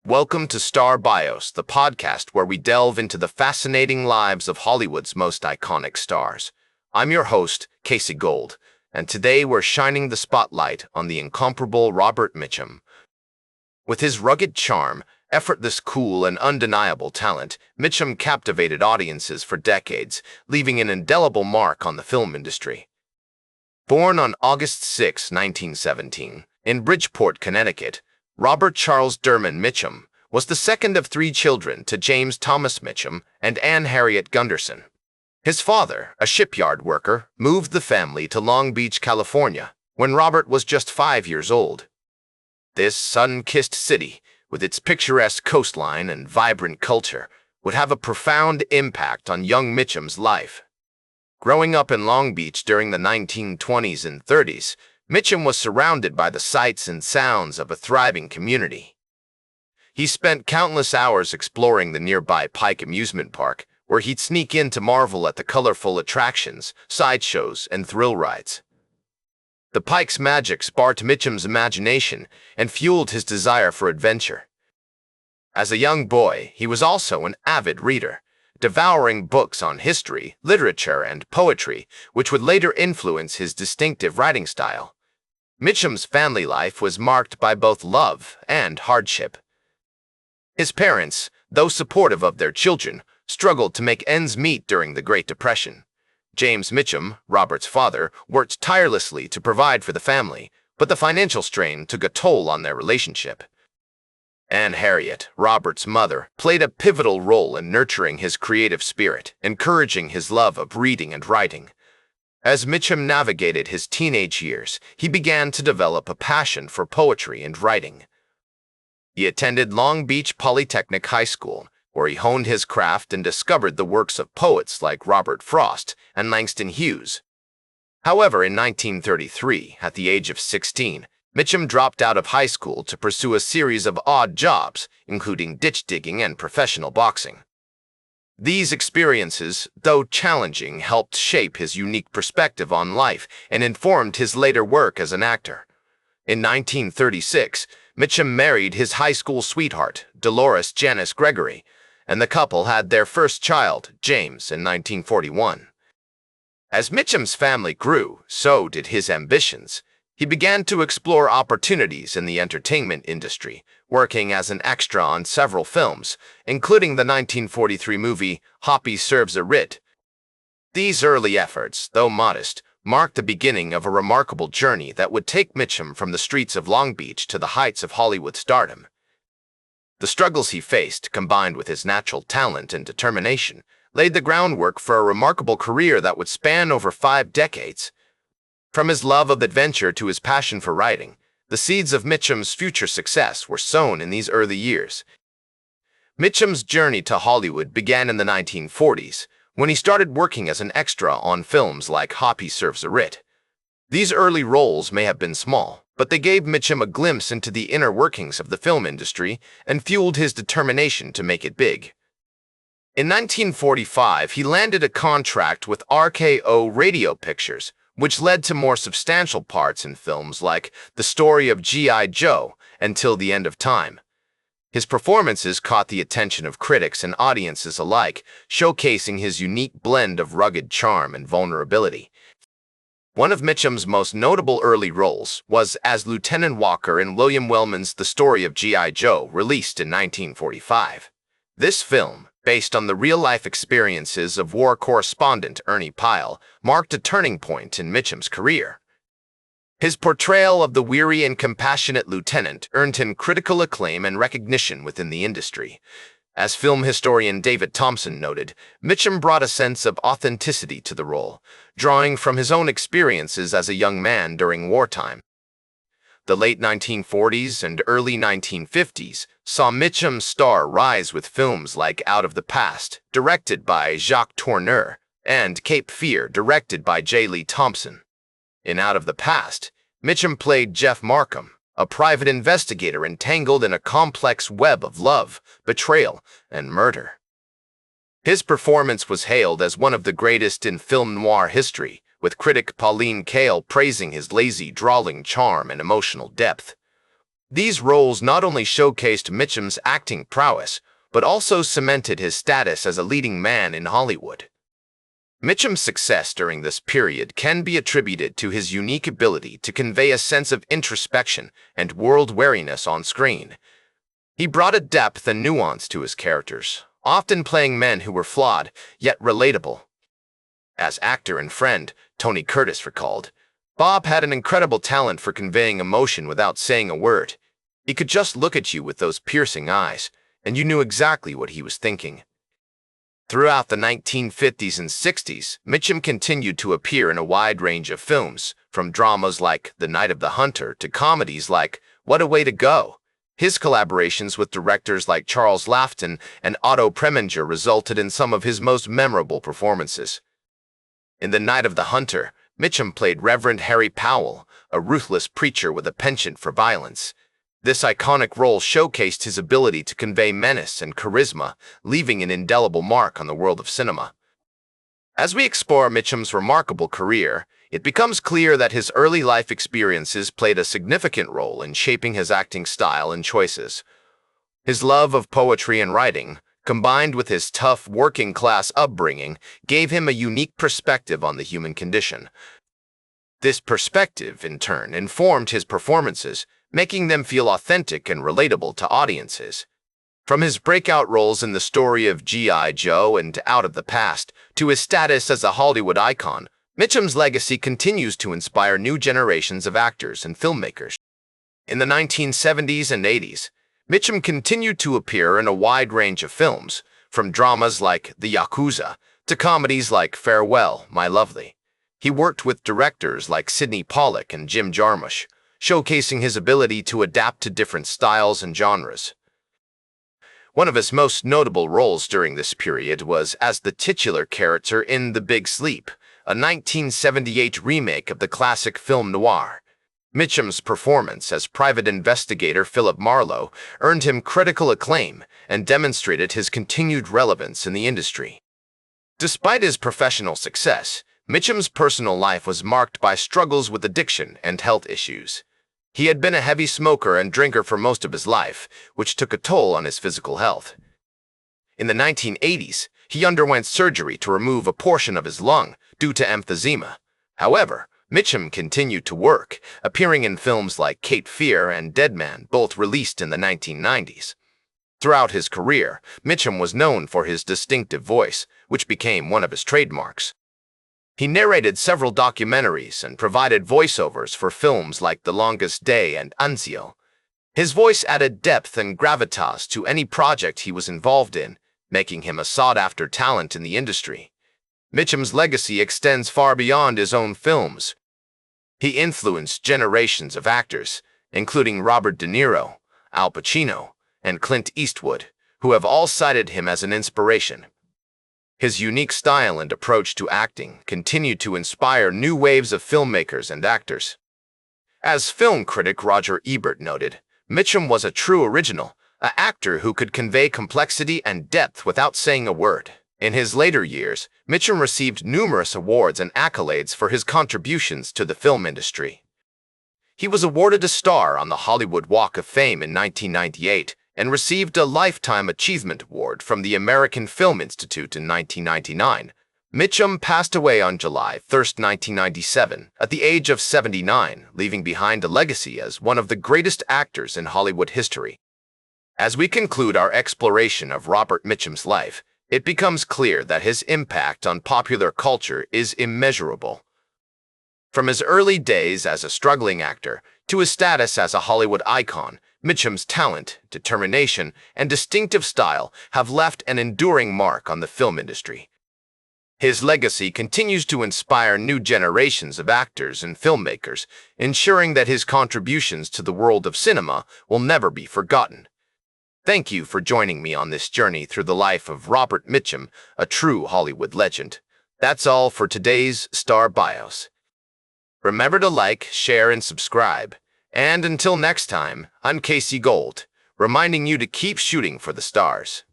Welcome to Star Bios, the podcast where we delve into the fascinating lives of Hollywood's most iconic stars. I'm your host, Casey Gold, and today we're shining the spotlight on the incomparable Robert Mitchum. With his rugged charm, effortless cool, and undeniable talent, Mitchum captivated audiences for decades, leaving an indelible mark on the film industry. Born on August 6, 1917, in Bridgeport, Connecticut, Robert Charles Derman Mitchum was the second of three children to James Thomas Mitchum and Anne Harriet Gunderson. His father, a shipyard worker, moved the family to Long Beach, California, when Robert was just 5 years old. This sun-kissed city, with its picturesque coastline and vibrant culture, would have a profound impact on young Mitchum's life. Growing up in Long Beach during the 1920s and 30s, Mitchum was surrounded by the sights and sounds of a thriving community. He spent countless hours exploring the nearby Pike amusement park, where he'd sneak in to marvel at the colorful attractions, sideshows, and thrill rides. The Pike's magic sparked Mitchum's imagination and fueled his desire for adventure. As a young boy, he was also an avid reader, devouring books on history, literature, and poetry, which would later influence his distinctive writing style. Mitchum's family life was marked by both love and hardship. His parents, though supportive of their children, struggled to make ends meet during the Great Depression. James Mitchum, Robert's father, worked tirelessly to provide for the family, but the financial strain took a toll on their relationship. Anne Harriet, Robert's mother, played a pivotal role in nurturing his creative spirit, encouraging his love of reading and writing. As Mitchum navigated his teenage years, he began to develop a passion for poetry and writing. He attended Long Beach Polytechnic High School, where he honed his craft and discovered the works of poets like Robert Frost and Langston Hughes. However, in 1933, at the age of 16, Mitchum dropped out of high school to pursue a series of odd jobs, including ditch digging and professional boxing. These experiences, though challenging, helped shape his unique perspective on life and informed his later work as an actor. In 1936, Mitchum married his high school sweetheart, Dolores Janice Gregory, and the couple had their first child, James, in 1941. As Mitchum's family grew, so did his ambitions. He began to explore opportunities in the entertainment industry, working as an extra on several films, including the 1943 movie Hoppy Serves a Writ. These early efforts, though modest, marked the beginning of a remarkable journey that would take Mitchum from the streets of Long Beach to the heights of Hollywood stardom. The struggles he faced, combined with his natural talent and determination, laid the groundwork for a remarkable career that would span over 5 decades. From his love of adventure to his passion for writing, the seeds of Mitchum's future success were sown in these early years. Mitchum's journey to Hollywood began in the 1940s, when he started working as an extra on films like Hoppy Serves a Writ. These early roles may have been small, but they gave Mitchum a glimpse into the inner workings of the film industry and fueled his determination to make it big. In 1945, he landed a contract with RKO Radio Pictures, which led to more substantial parts in films like The Story of G.I. Joe and Till the End of Time. His performances caught the attention of critics and audiences alike, showcasing his unique blend of rugged charm and vulnerability. One of Mitchum's most notable early roles was as Lieutenant Walker in William Wellman's The Story of G.I. Joe, released in 1945. This film, based on the real-life experiences of war correspondent Ernie Pyle, marked a turning point in Mitchum's career. His portrayal of the weary and compassionate lieutenant earned him critical acclaim and recognition within the industry. As film historian David Thompson noted, Mitchum brought a sense of authenticity to the role, drawing from his own experiences as a young man during wartime. The late 1940s and early 1950s saw Mitchum's star rise with films like Out of the Past, directed by Jacques Tourneur, and Cape Fear, directed by J. Lee Thompson. In Out of the Past, Mitchum played Jeff Markham, a private investigator entangled in a complex web of love, betrayal, and murder. His performance was hailed as one of the greatest in film noir history, with critic Pauline Kael praising his lazy, drawling charm and emotional depth. These roles not only showcased Mitchum's acting prowess, but also cemented his status as a leading man in Hollywood. Mitchum's success during this period can be attributed to his unique ability to convey a sense of introspection and world-weariness on screen. He brought a depth and nuance to his characters, often playing men who were flawed, yet relatable. As actor and friend, Tony Curtis recalled, Bob had an incredible talent for conveying emotion without saying a word. He could just look at you with those piercing eyes, and you knew exactly what he was thinking. Throughout the 1950s and 60s, Mitchum continued to appear in a wide range of films, from dramas like The Night of the Hunter to comedies like What a Way to Go. His collaborations with directors like Charles Laughton and Otto Preminger resulted in some of his most memorable performances. In The Night of the Hunter, Mitchum played Reverend Harry Powell, a ruthless preacher with a penchant for violence. This iconic role showcased his ability to convey menace and charisma, leaving an indelible mark on the world of cinema. As we explore Mitchum's remarkable career, it becomes clear that his early life experiences played a significant role in shaping his acting style and choices. His love of poetry and writing, combined with his tough working-class upbringing, gave him a unique perspective on the human condition. This perspective, in turn, informed his performances, making them feel authentic and relatable to audiences. From his breakout roles in the story of G.I. Joe and Out of the Past to his status as a Hollywood icon, Mitchum's legacy continues to inspire new generations of actors and filmmakers. In the 1970s and 80s, Mitchum continued to appear in a wide range of films, from dramas like The Yakuza to comedies like Farewell, My Lovely. He worked with directors like Sidney Pollack and Jim Jarmusch, showcasing his ability to adapt to different styles and genres. One of his most notable roles during this period was as the titular character in The Big Sleep, a 1978 remake of the classic film noir. Mitchum's performance as private investigator Philip Marlowe earned him critical acclaim and demonstrated his continued relevance in the industry. Despite his professional success, Mitchum's personal life was marked by struggles with addiction and health issues. He had been a heavy smoker and drinker for most of his life, which took a toll on his physical health. In the 1980s, he underwent surgery to remove a portion of his lung due to emphysema. However, Mitchum continued to work, appearing in films like Cape Fear and Dead Man, both released in the 1990s. Throughout his career, Mitchum was known for his distinctive voice, which became one of his trademarks. He narrated several documentaries and provided voiceovers for films like The Longest Day and Anzio. His voice added depth and gravitas to any project he was involved in, making him a sought-after talent in the industry. Mitchum's legacy extends far beyond his own films. He influenced generations of actors, including Robert De Niro, Al Pacino, and Clint Eastwood, who have all cited him as an inspiration. His unique style and approach to acting continued to inspire new waves of filmmakers and actors. As film critic Roger Ebert noted, Mitchum was a true original, an actor who could convey complexity and depth without saying a word. In his later years, Mitchum received numerous awards and accolades for his contributions to the film industry. He was awarded a star on the Hollywood Walk of Fame in 1998 and received a Lifetime Achievement Award from the American Film Institute in 1999. Mitchum passed away on July 1, 1997, at the age of 79, leaving behind a legacy as one of the greatest actors in Hollywood history. As we conclude our exploration of Robert Mitchum's life, it becomes clear that his impact on popular culture is immeasurable. From his early days as a struggling actor to his status as a Hollywood icon, Mitchum's talent, determination, and distinctive style have left an enduring mark on the film industry. His legacy continues to inspire new generations of actors and filmmakers, ensuring that his contributions to the world of cinema will never be forgotten. Thank you for joining me on this journey through the life of Robert Mitchum, a true Hollywood legend. That's all for today's Star Bios. Remember to like, share, and subscribe. And until next time, I'm Casey Gold, reminding you to keep shooting for the stars.